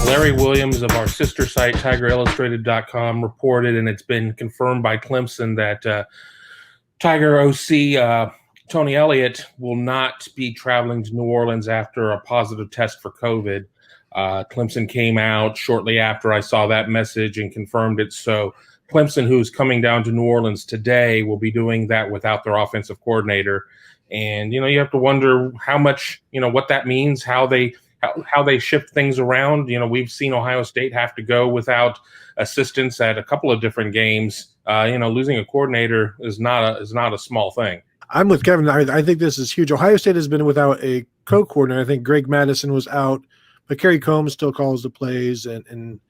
Larry Williams of our sister site, TigerIllustrated.com, reported, and it's been confirmed by Clemson, that Tiger OC Tony Elliott will not be traveling to New Orleans after a positive test for COVID. Clemson came out shortly after I saw that message and confirmed it. So Clemson, who's coming down to New Orleans today, will be doing that without their offensive coordinator. And, you have to wonder how much, what that means, how they shift things around. We've seen Ohio State have to go without assistance at a couple of different games. Losing a coordinator is not a small thing. I'm with Kevin. I think this is huge. Ohio State has been without a co-coordinator. I think Greg Madison was out, but Kerry Combs still calls the plays, and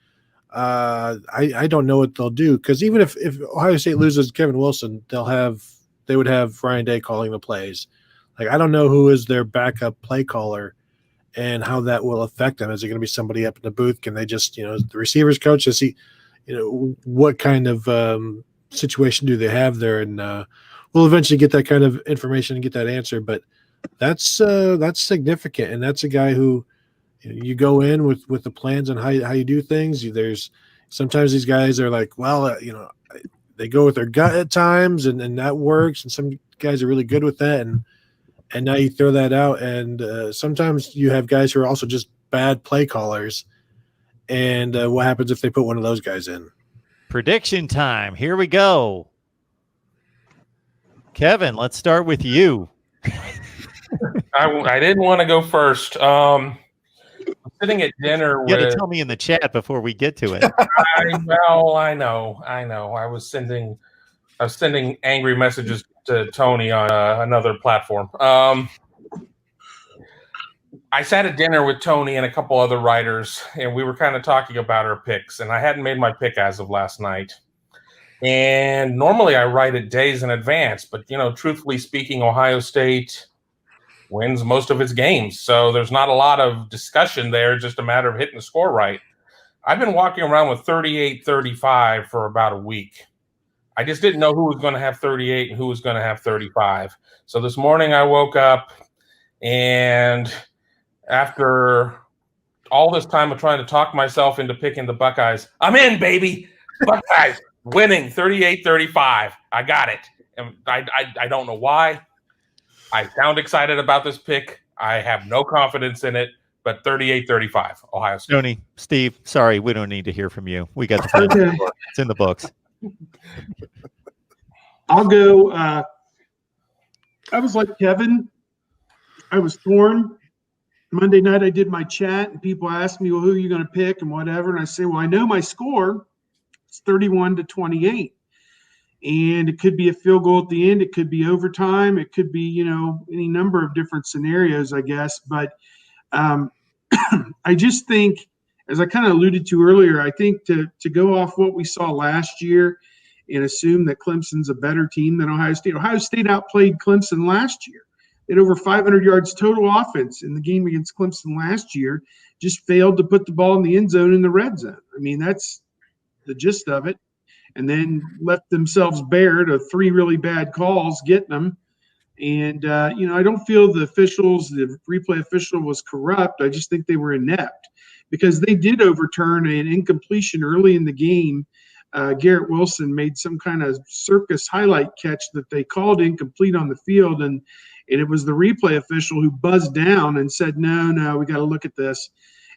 I don't know what they'll do, because even if Ohio State loses Kevin Wilson, they would have Ryan Day calling the plays. Like, I don't know who is their backup play caller and how that will affect them. Is it going to be somebody up in the booth? Can they just, the receivers coach, is he, what kind of situation do they have there? And we'll eventually get that kind of information and get that answer. But that's significant, and that's a guy who you go in with the plans on how you do things. There's sometimes these guys are like, well, they go with their gut at times, and that works. And some guys are really good with that, and now you throw that out, and sometimes you have guys who are also just bad play callers. And what happens if they put one of those guys in? Prediction time. Here we go. Kevin, let's start with you. I didn't want to go first. I'm sitting at dinner. You got to tell me in the chat before we get to it. I know. I was sending angry messages to Tony on another platform. I sat at dinner with Tony and a couple other writers, and we were kind of talking about our picks, and I hadn't made my pick as of last night. And normally I write it days in advance, but, truthfully speaking, Ohio State wins most of its games. So there's not a lot of discussion there, just a matter of hitting the score right. I've been walking around with 38-35 for about a week. I just didn't know who was going to have 38 and who was going to have 35. So this morning I woke up, and after all this time of trying to talk myself into picking the Buckeyes, I'm in, baby. Buckeyes winning 38-35. I got it. And I don't know why. I sound excited about this pick. I have no confidence in it, but 38-35, Ohio State. Tony, Steve, sorry, we don't need to hear from you. We got the plan. Okay. It's in the books. I'll go. I was like Kevin. I was torn. Monday night I did my chat, and people asked me, well, who are you going to pick and whatever. And I say, well, I know my score. It's 31-28. And it could be a field goal at the end. It could be overtime. It could be, any number of different scenarios, I guess. But I just think, as I kind of alluded to earlier, I think to go off what we saw last year and assume that Clemson's a better team than Ohio State. Ohio State outplayed Clemson last year. They had over 500 yards total offense in the game against Clemson last year, just failed to put the ball in the end zone in the red zone. I mean, that's the gist of it. And then left themselves bare to 3 really bad calls getting them. And, I don't feel the replay official was corrupt. I just think they were inept, because they did overturn an incompletion early in the game. Garrett Wilson made some kind of circus highlight catch that they called incomplete on the field. And it was the replay official who buzzed down and said, no, we got to look at this,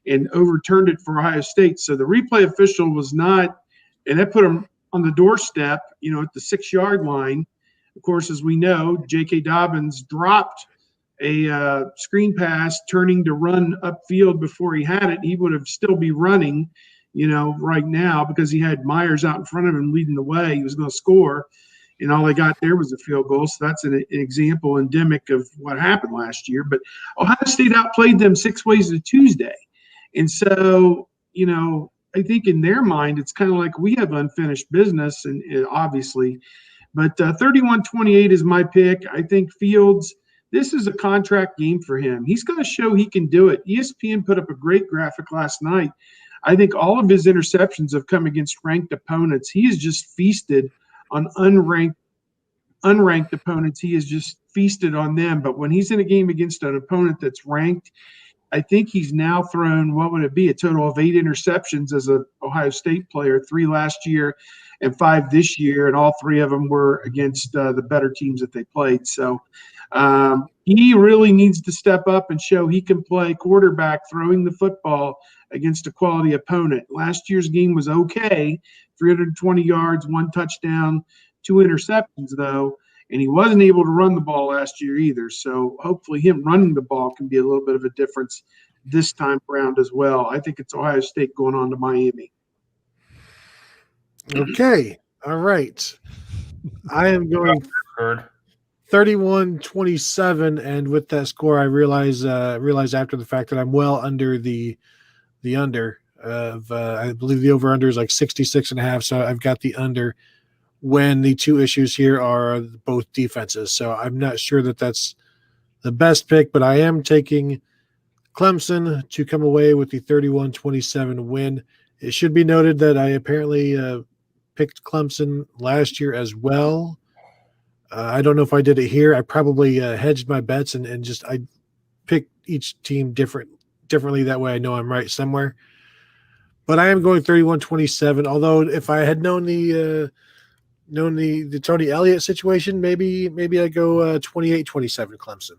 and overturned it for Ohio State. So the replay official was not, and that put him on the doorstep, at the 6-yard line. Of course, as we know, J.K. Dobbins dropped a screen pass, turning to run upfield before he had it. He would have still be running, right now, because he had Myers out in front of him leading the way. He was going to score, and all they got there was a field goal. So that's an example endemic of what happened last year. But Ohio State outplayed them 6 ways to Tuesday. And so, I think in their mind, it's kind of like we have unfinished business, and obviously. But 31-28 is my pick. I think Fields, this is a contract game for him. He's going to show he can do it. ESPN put up a great graphic last night. I think all of his interceptions have come against ranked opponents. He has just feasted on unranked opponents. He has just feasted on them. But when he's in a game against an opponent that's ranked, I think he's now thrown, what would it be, a total of 8 interceptions as a Ohio State player, 3 last year and 5 this year, and all 3 of them were against the better teams that they played. So he really needs to step up and show he can play quarterback throwing the football against a quality opponent. Last year's game was okay, 320 yards, 1 touchdown, 2 interceptions though, and he wasn't able to run the ball last year either. So hopefully him running the ball can be a little bit of a difference this time around as well. I think it's Ohio State going on to Miami. Okay. All right. I am going 31-27, and with that score, I realize after the fact that I'm well under the under of I believe the over under is like 66.5. So I've got the under when the 2 issues here are both defenses. So I'm not sure that that's the best pick, but I am taking Clemson to come away with the 31-27 win. It should be noted that I apparently picked Clemson last year as well. I don't know if I did it here. I probably hedged my bets and just I picked each team differently. That way I know I'm right somewhere. But I am going 31-27. Although if I had known the Tony Elliott situation, maybe I go 28-27 Clemson.